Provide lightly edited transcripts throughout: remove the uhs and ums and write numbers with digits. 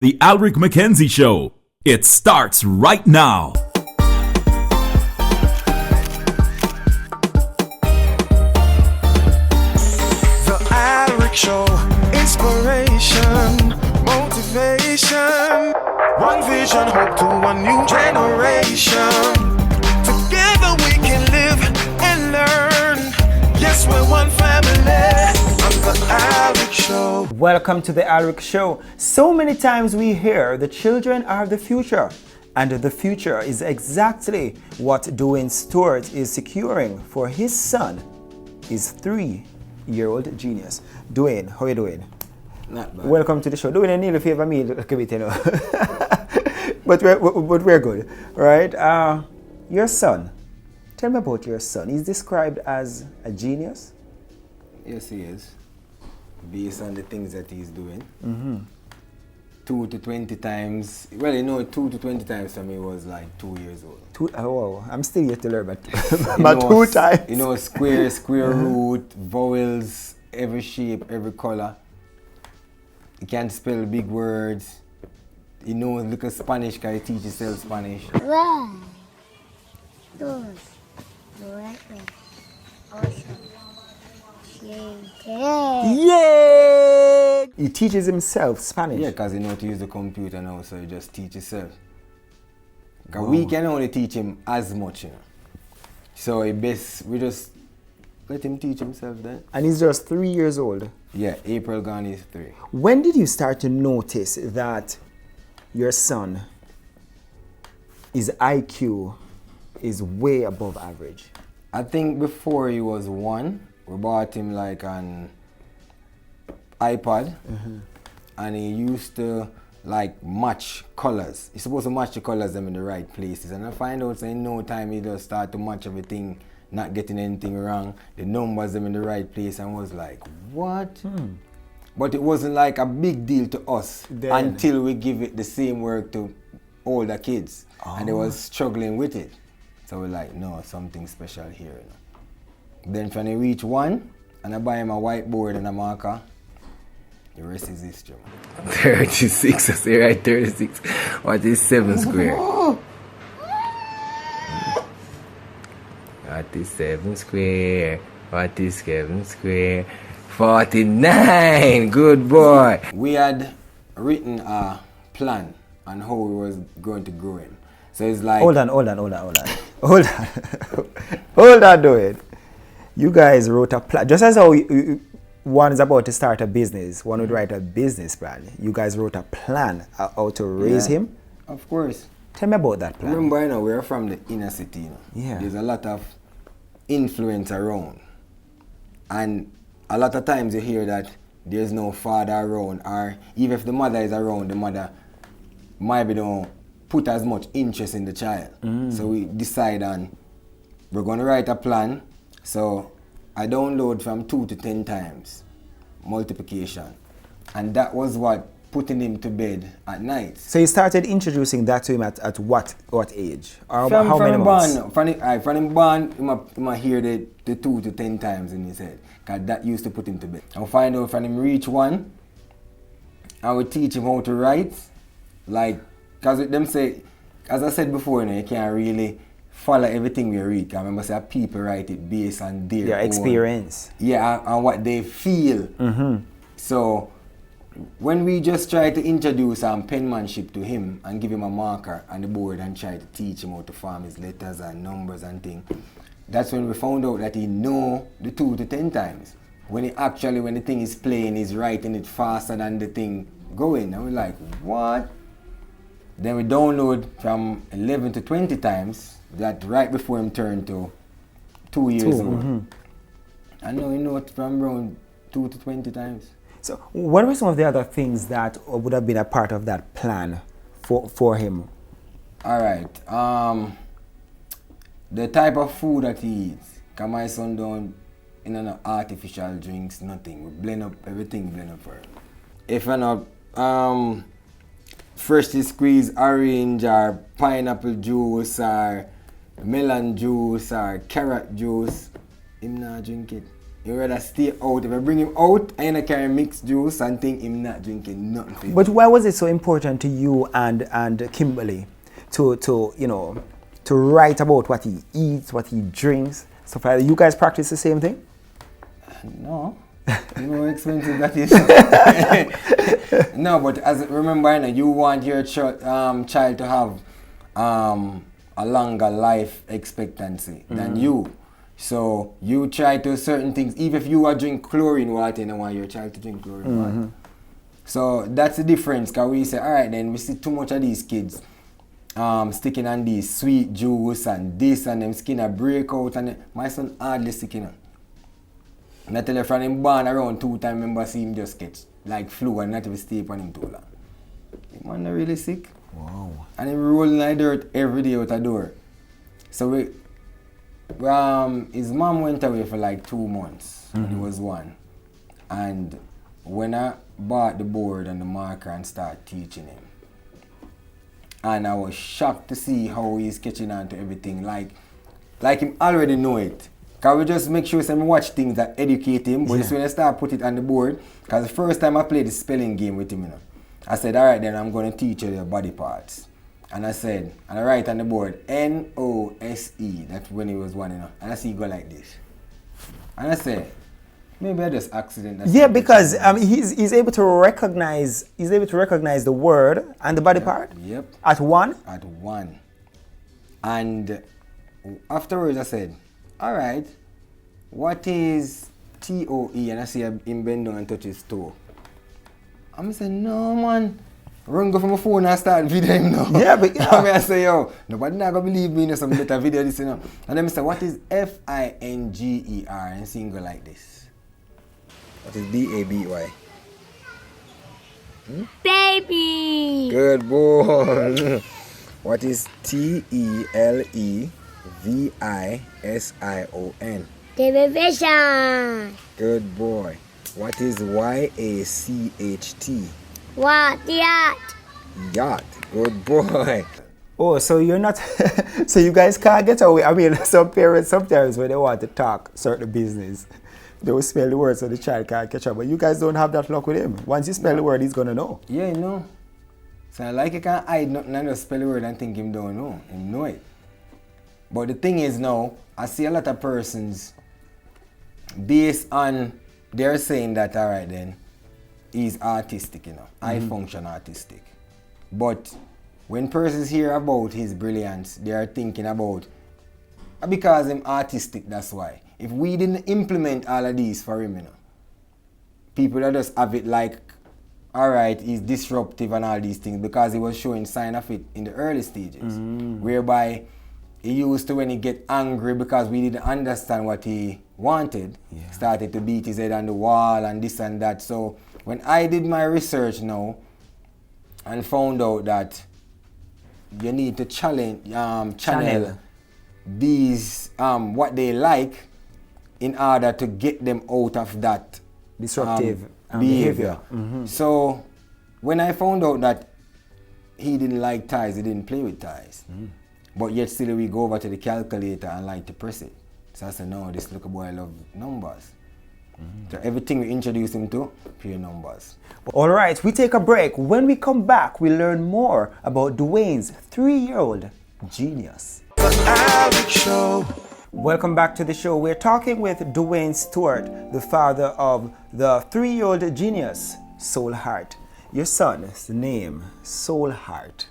The Alric McKenzie Show. It starts right now. The Alric Show. Inspiration, motivation. One vision, hope to one new generation. Together we can live and learn. Yes, we're one family. On the Alric Show. Welcome to the Alric Show. So many times we hear the children are the future, and the future is exactly what Dwayne Stewart is securing for his son, his 3-year-old genius. Dwayne, how are you doing? Not bad. Welcome to the show. Dwayne, I need a favor me a little bit, you know. but we're good, right? Your son. Tell me about your son. He's described as a genius. Yes, he is. Based on the things that he's doing. 2 to 20 times. Well, you know, 2 to 20 times for me was like 2 years old. Oh, I'm still yet to learn, but, You but know, 2 times. You know, square root, vowels, every shape, every color. He can spell big words. He knows little Spanish because he teaches himself Spanish. 1, 2, 9, 8, 7. Yeah! He teaches himself Spanish. Yeah, because he knows to use the computer now, so he just teaches himself. Because we can only teach him as much, you know. So we just let him teach himself then. And he's just 3 years old. Yeah, April gone is 3. When did you start to notice that your son, his IQ is way above average? I think before he was 1, we bought him like an iPad, and he used to like match colors. He's supposed to match the colors them in the right places, and I find out in no time he just start to match everything, not getting anything wrong, the numbers them in the right place, and was like, what? But it wasn't like a big deal to us until we give it the same work to older kids, and they was struggling with it. So we're like, no, something special here. You know? Then when he reach 1, and I buy him a whiteboard and a marker, the rest is history. 36, I say right, 36. What is 7 square? What is 7 square? What is 7 square? 49! Good boy! We had written a plan on how we was going to grow him. So it's like... Hold on, Dwayne. You guys wrote a plan. Just as how one is about to start a business, one would write a business plan. You guys wrote a plan how to raise him? Of course. Tell me about that plan. Remember, you know, we're from the inner city. You know? Yeah. There's a lot of influence around. And a lot of times you hear that there's no father around, or even if the mother is around, the mother maybe don't put as much interest in the child. So we decide on, we're going to write a plan. So I download from 2 to 10 times multiplication. And that was what putting him to bed at night. So you started introducing that to him at what age? Or From how many months? from him born, he might hear the 2 to 10 times in his head. Because that used to put him to bed. I'll find out when him reach 1, I would teach him how to write. Like, because them say, as I said before, you know, you can't really follow everything we read. I remember say people write it based on their experience. Yeah, and what they feel. So when we just try to introduce penmanship to him and give him a marker on the board and try to teach him how to form his letters and numbers and things, that's when we found out that he know the 2 to 10 times. When the thing is playing, he's writing it faster than the thing going. And we're like, what? Then we download from 11 to 20 times, that right before him turned to 2 years old. I know he knows from around 2 to 20 times. So what were some of the other things that would have been a part of that plan for him? All right. The type of food that he eats. Because my son don't, no artificial drinks, nothing. We blend up everything, for him. If I'm not freshly squeezed orange or pineapple juice or melon juice or carrot juice, him not drink it. He rather stay out. If I bring him out, I ain't carry mixed juice and think him not drinking nothing. But why was it so important to you and Kimberly to you know, to write about what he eats, what he drinks, stuff like that? You guys practice the same thing? No. You know how expensive that is. No, but as remember, you know, you want your child to have a longer life expectancy than you. So you try to certain things. Even if you are drink chlorine water, you don't want your child to drink chlorine water. So that's the difference. Cause we say, all right, then we see too much of these kids sticking on these sweet juice and this and them skin a break out, and my son hardly sticking on. And I tell you, from him born around 2 times, remember see him just get like flu and not even stay on him too long. The man not really sick. Wow. And he rolling in the dirt every day out the door. So his mom went away for like 2 months when he was 1. And when I bought the board and the marker and started teaching him, and I was shocked to see how he's catching on to everything. Like him already know it. Cause we just make sure we watch things that educate him, but it's when I start put it on the board. Cause the first time I played the spelling game with him, you know, I said, all right, then I'm gonna teach you the body parts. And I said, and I write on the board, N-O-S-E. That's when he was 1, you know. And I see he go like this. And I said, maybe I just accident. Yeah, because he's able to recognize the word and the body part. Yep. At 1. At 1. And afterwards I said, all right, what is T-O-E? And I see him bend down and touch his toe. I'm saying, no man, run go from my phone and start videoing now. Yeah, but yeah. I say, yo, nobody not gonna believe me in some better video this, you know. And then I say, what is F-I-N-G-E-R? And single like this. What is B-A-B-Y? Baby. Good boy. What is T-E-L-E-V-I-S-I-O-N? Television. Good boy. What is Y-A-C-H-T? What? Yacht. Yacht. Good boy. Oh, so you're not, so you guys can't get away. I mean, some parents sometimes when they want to talk certain business, they will spell the word so the child can't catch up. But you guys don't have that luck with him. Once you spell the word, he's gonna know. Yeah, you know. So like you can't hide nothing and just spell the word and think him don't know. Him know it. But the thing is now, I see a lot of persons based on, they're saying that, all right then, he's artistic, you know, high function artistic. But when persons hear about his brilliance, they are thinking about, because him artistic, that's why. If we didn't implement all of these for him, you know, people that just have it like, all right, he's disruptive and all these things, because he was showing sign of it in the early stages, whereby he used to, when he get angry because we didn't understand what he wanted, started to beat his head on the wall and this and that. So when I did my research now and found out that you need to channel these what they like in order to get them out of that Disruptive behavior. So when I found out that he didn't like ties, he didn't play with ties, but yet still we go over to the calculator and like to press it. So I said, no, this little boy love numbers. So everything we introduce him to, pure numbers. All right, we take a break. When we come back, we learn more about Dwayne's 3-year-old genius. Welcome back to the show. We're talking with Dwayne Stewart, the father of the 3-year-old genius, Soul Heart. Your son's name, Soul Heart.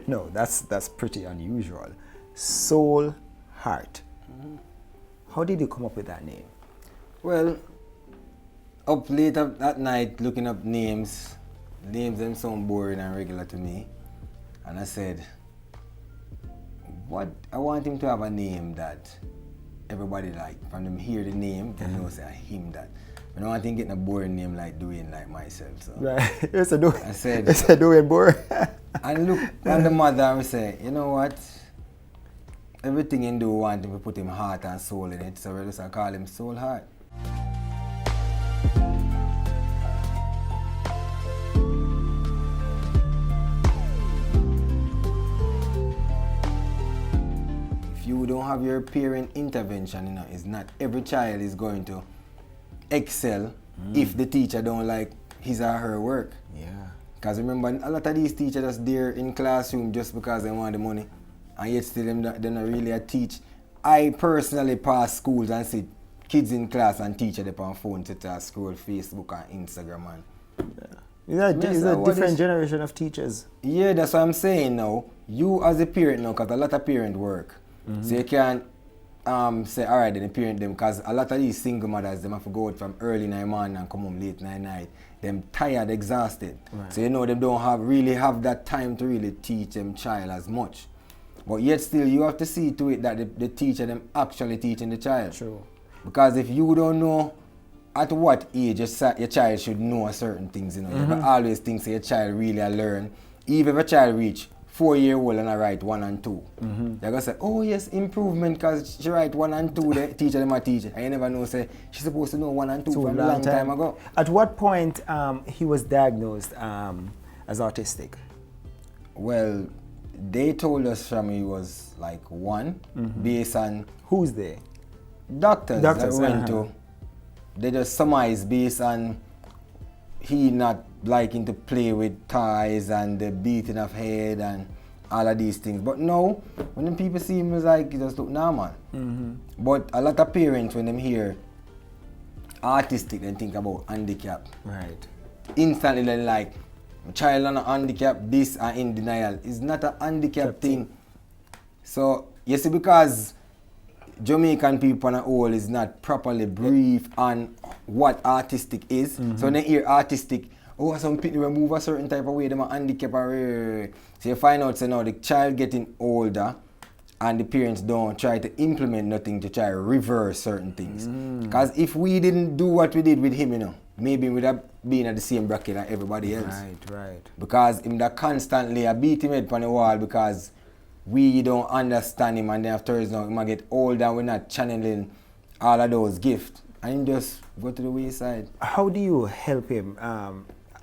No, that's pretty unusual. Soul Heart. How did you come up with that name? Well, up late at night looking up names them sound boring and regular to me. And I said, what I want him to have a name that everybody like. From them hear the name, they know say him that. I don't want him getting a boring name like Dwayne like myself. So Right. It's a Dwayne. I said, it's a Dwayne boring. and look on the mother and say, you know what? Everything he do want him to put him heart and soul in it, so we just call him Soul Heart. If you don't have your parent intervention, you know, it's not every child is going to excel if the teacher don't like his or her work. Yeah. Because remember, a lot of these teachers just there in classroom just because they want the money, and yet still they're not really a teach. I personally pass schools and see kids in class and teacher they on phone to scroll Facebook and Instagram and Is a different generation of teachers. yeah, that's what I'm saying now. You as a parent now, because a lot of parents work. So you can't say, all right, then the parent them, because a lot of these single mothers, them have to go out from early in the morning and come home late in night. Them tired, exhausted. Right. So you know, they don't really have that time to really teach them child as much. But yet still, you have to see to it that the teacher them actually teaching the child. True. Because if you don't know at what age your child should know certain things, you know, you can always think say your child really learn. Even if a child reach 4-year-old and I write 1 and 2, they're gonna say, oh yes, improvement, because she write 1 and 2, the teacher them a teach it. And you never know, say she's supposed to know 1 and 2 from a long time ago. At what point he was diagnosed as autistic? Well, they told us from he was like 1, based on Who's they? doctors that Doctors, went to. They just surmised based on he not liking to play with toys and the beating of head and all of these things. But now, when the people see him, it's like he just look normal. But a lot of parents, when them hear artistic, they think about handicap. Right. Instantly, they're like, child on a handicap, this and in denial. It's not a handicap thing. So, you see, because Jamaican people on the whole is not properly briefed on what artistic is. So when they hear artistic, oh, some people remove a certain type of way, them a handicap. So you find out, so now the child getting older and the parents don't try to implement nothing to try to reverse certain things. Because if we didn't do what we did with him, you know, maybe we'd have been at the same bracket as everybody else. Right. Because him that constantly I beat him head on the wall because we don't understand him, and then after now he might get older and we're not channeling all of those gifts. And him just go to the wayside. How do you help him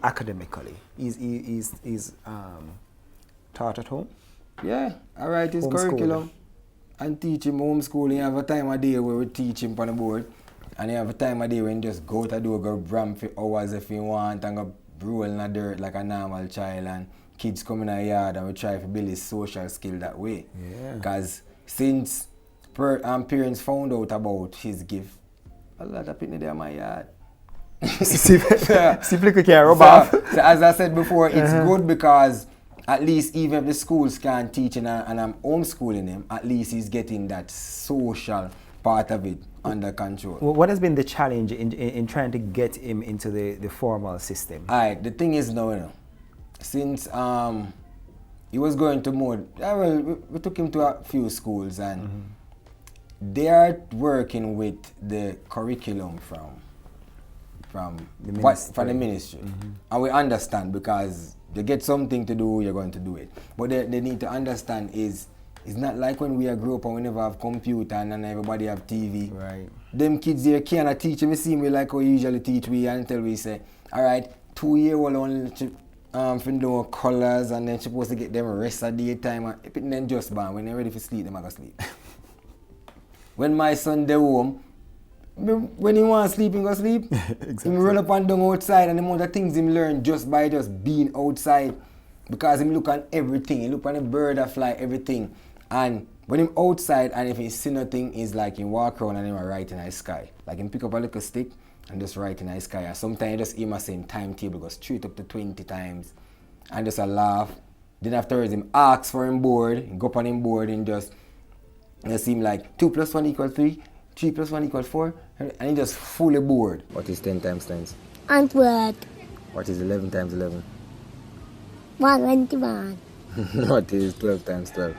academically? Is taught at home? Yeah, I write his Homeschooling. curriculum and teach him homeschooling. You have a time of day where we teach him on the board, and you have a time of day when you just go to do go bram for hours if you want and go roll in the dirt like a normal child, and kids come in the yard and we try to build his social skill that way. Yeah. Because since parents found out about his gift, a lot of people there in my yard. Simply quick here, rub off. So as I said before, it's good because at least even if the schools can't teach and I'm homeschooling him, at least he's getting that social part of it under control. What has been the challenge in trying to get him into the formal system? Alright, the thing is now, you know, since he was going to more, we took him to a few schools and they are working with the curriculum from the ministry. And we understand because they get something to do, you're going to do it. But they need to understand is it's not like when we grew up and we never have computer and everybody have TV. Right. Them kids there cannot teach. We see me like how we usually teach we until we say, all right, 2-year-old only for know colors and then supposed to get them rest at daytime and then just born. When they're ready for sleep, them I go sleep. When my son dey home, when he want to sleep, he go sleep. Exactly. He run up and down outside, and the amount of things him learn just by just being outside. Because him look at everything, he look at the bird that fly, everything. And when him outside and if he see nothing, he's like he walk around and he write in the sky. Like him pick up a little stick and just write in the sky. And sometimes he just aim a same timetable, go straight up to 20 times. And just a laugh. Then afterwards him ask for him board, he go up on him board and just seem like 2 + 1 = 3, 3 + 1 = 4, and he just fully bored. What is 10 times 10? Antwoord. What is 11 times 11? 121. What is 12 times 12?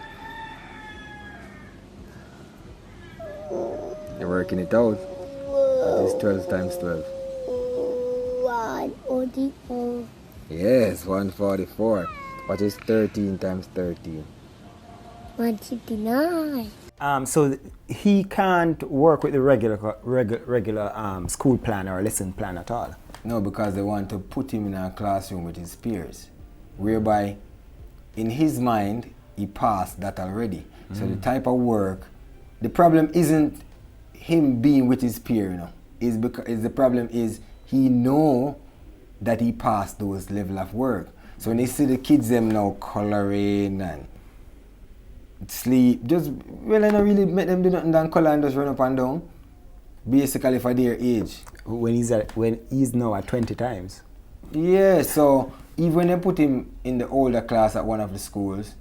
You're working it out. What is 12 times 12? 144. Yes, 144. What is 13 times 13? 159. So he can't work with the regular school plan or lesson plan at all. No, because they want to put him in a classroom with his peers, whereby in his mind he passed that already. So the type of work the problem isn't him being with his peer, you know. The problem is he know that he passed those level of work. So when you see the kids them now coloring and sleep, just really not really make them do nothing than color and just run up and down. Basically for their age. When he's now at 20 times. Yeah, so even when they put him in the older class at one of the schools,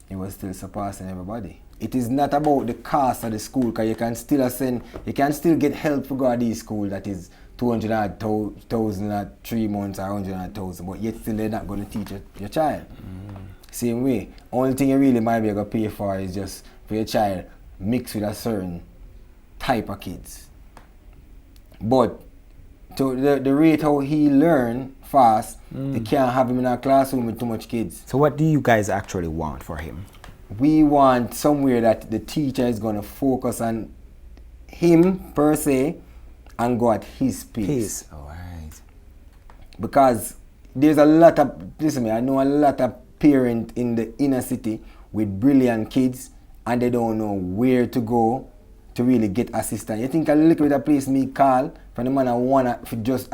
he was still surpassing everybody. It is not about the cost of the school, because you can still get help to go to these schools that is 200,000 at 3 months or 100,000, but yet still they're not going to teach your child. Same way, only thing you really might be able to pay for is just for your child mixed with a certain type of kids. But to the rate how he learn fast, they can't have him in a classroom with too much kids. So what do you guys actually want for him? We want somewhere that the teacher is going to focus on him per se and go at his pace. All right. Because there's a lot of, listen to me, I know a lot of parents in the inner city with brilliant kids and they don't know where to go to really get assistance. You think a little bit of place me call from the man I want to just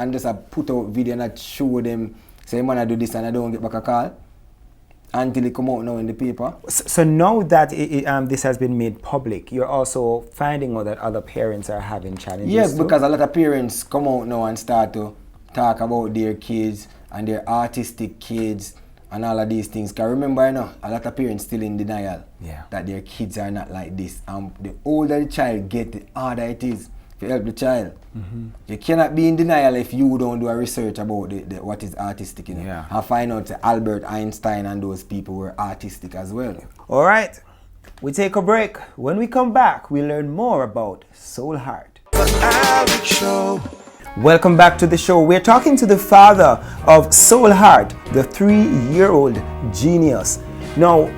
put out video and not show them, say, man, I do this and I don't get back a call until it come out now in the paper. So now that this has been made public, you're also finding out that other parents are having challenges. Yes, too? because a lot of parents come out now and start to talk about their kids and their artistic kids and all of these things. Because remember, you know, a lot of parents still in denial that their kids are not like this. The older the child gets, the harder it is to help the child. You cannot be in denial if you don't do a research about what is artistic, you know, and find out that Albert Einstein and those people were artistic as well. All right, we take a break. When we come back, we learn more about Soul Heart. Welcome back to the show. We're talking to the father of Soul Heart, the 3-year-old genius. Now,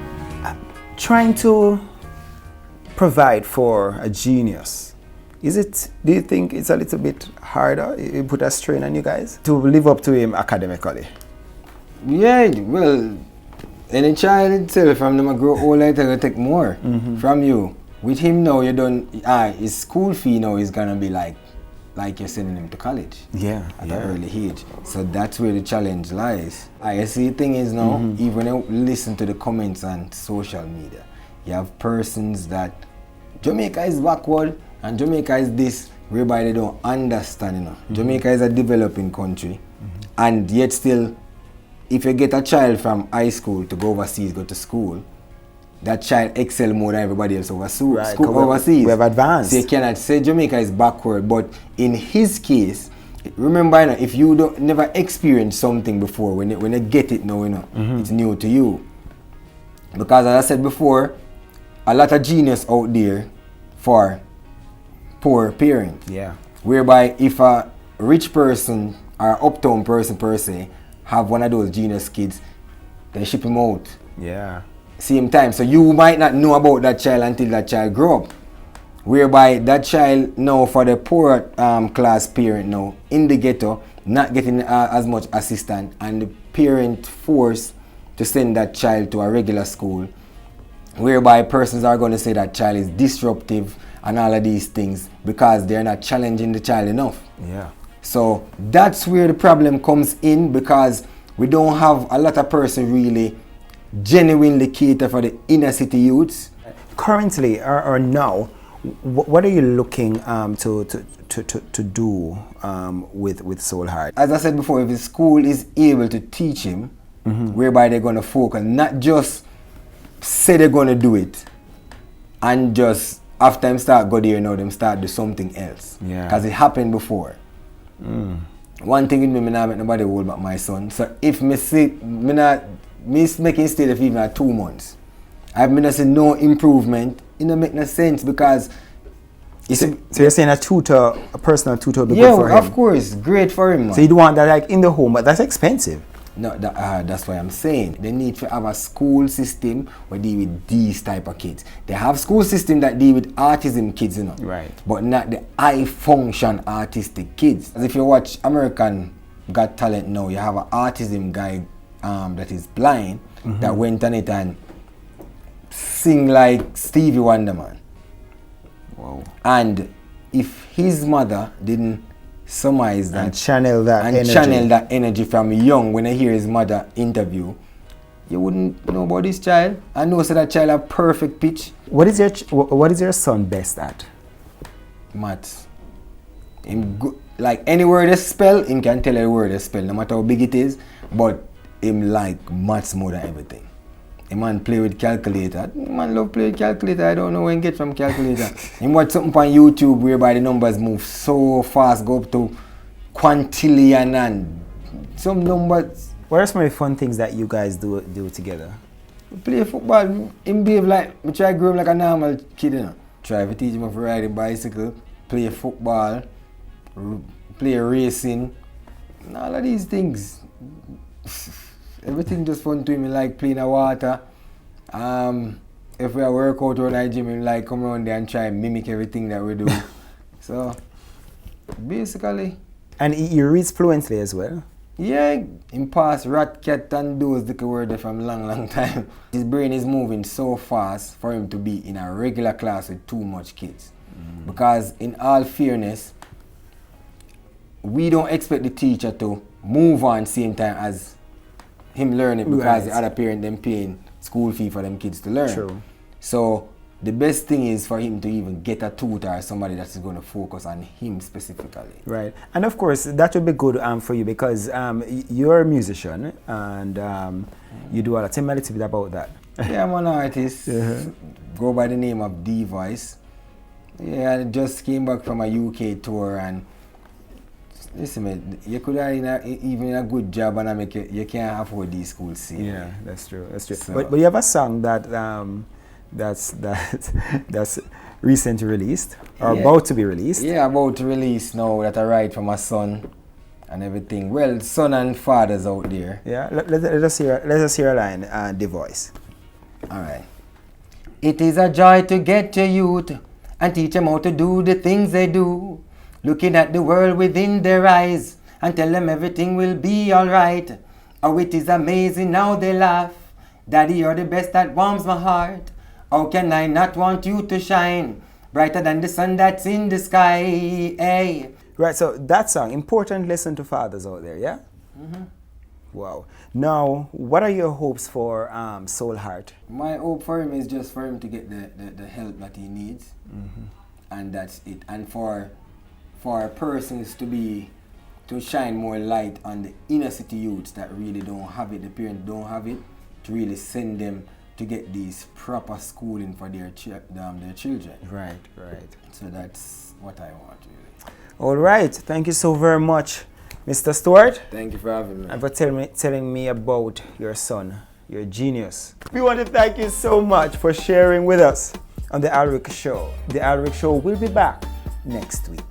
trying to provide for a genius, do you think it's a little bit harder? It put a strain on you guys to live up to him academically? Yeah, well, any child itself, from them grow old, I tell you, take more from you. With him now, you don't, his school fee now is gonna be like you're sending him to college. At an early age. So that's where the challenge lies. I see the thing is now, even when you listen to the comments on social media, you have persons that Jamaica is backward and Jamaica is this, whereby they don't understand, you know. Jamaica is a developing country, and yet still, if you get a child from high school to go overseas, go to school, that child excel more than everybody else overseas. We have advanced. So you cannot say Jamaica is backward, but in his case, remember, you know, if you don't never experienced something before, when you get it now, you know, it's new to you. Because as I said before, a lot of genius out there for poor parents. Whereby if a rich person or uptown person per se have one of those genius kids, they ship him out. Same time. So you might not know about that child until that child grow up. Whereby that child now, for the poor class parent now in the ghetto, not getting as much assistance, and the parent forced to send that child to a regular school, whereby persons are going to say that child is disruptive and all of these things because they're not challenging the child enough. So that's where the problem comes in, because we don't have a lot of persons really genuinely cater for the inner city youths. Currently or now, what are you looking to do with Soul Heart? As I said before, if the school is able to teach him, whereby they're going to focus, not just say they're going to do it and just after them start go there now, them start do something else. Because it happened before. One thing with me, I not make nobody hold back my son. So if me making state of even at 2 months, I've been see no improvement, it don't make no sense, because so you're saying a personal tutor would be good for him? Yeah, of course, great for him. Man. So you'd want that like in the home, but that's expensive. No, that's why I'm saying they need to have a school system where deal with these type of kids. They have school system that deal with autism kids, you know, but not the high function artistic kids. As if you watch American Got Talent now, you have an autism guy that is blind that went on it and sing like Stevie Wonder, man. Wow. And if his mother didn't surmise that And channel that and energy. channel that energy from young, when I hear his mother interview, you wouldn't know about this child. I know so that child have perfect pitch. What is your son best at? Maths. Like any word they spell, him can tell you the word they spell, no matter how big it is. But him like maths more than everything. A man play with calculator. Man love play with calculator. I don't know where he get from calculator. Him watch something on YouTube whereby the numbers move so fast, go up to quintillion and some numbers. What are some of the fun things that you guys do together? Play football. Him behave like, I try to grow him like a normal kid, you know. Try to teach him how to ride a bicycle, play football, play racing, and all of these things. Everything just fun to him, like playing the water. If we work out around the gym, him like come around there and try and mimic everything that we do. So, basically. And he reads fluently as well? Yeah, him pass rat, cat and those little words from long time. His brain is moving so fast for him to be in a regular class with too much kids. Because in all fairness, we don't expect the teacher to move on same time as him learning, because the other parent them paying school fee for them kids to learn. True. So the best thing is for him to even get a tutor or somebody that is going to focus on him specifically. Right. And of course, that would be good for you because you're a musician and you do a lot. Tell me a little bit about that. Yeah, I'm an artist. Go by the name of D-Voice. Yeah, I just came back from a UK tour and listen, man, you could have even a good job and you can't afford these schools. Yeah, that's true. That's true. So, but you have a song that's recently released or about to be released. Yeah, about to release now that I write for my son and everything. Well, son and fathers out there. Yeah, let us hear a line, The Voice. All right. It is a joy to get your youth and teach them how to do the things they do. Looking at the world within their eyes and tell them everything will be alright. Oh, it is amazing how they laugh. Daddy, you're the best, that warms my heart. How can I not want you to shine brighter than the sun that's in the sky? Hey. Right, so that song, important lesson to fathers out there, yeah? Wow. Now, what are your hopes for Soul Heart? My hope for him is just for him to get the help that he needs. And that's it. And for persons to shine more light on the inner city youths that really don't have it, the parents don't have it, to really send them to get these proper schooling for their children. Right. So that's what I want, really. All right, thank you so very much, Mr. Stewart, Thank you for having me. and for telling me about your son, your genius. We want to thank you so much for sharing with us on The Alric Show. The Alric Show will be back next week.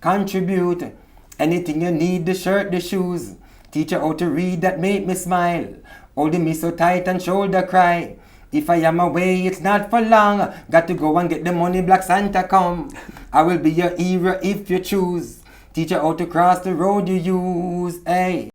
Contribute anything you need, the shirt, the shoes. Teach you how to read that make me smile. Holding me so tight and shoulder cry. If I am away, it's not for long. Got to go and get the money, Black Santa come. I will be your hero if you choose. Teach you how to cross the road you use. Hey.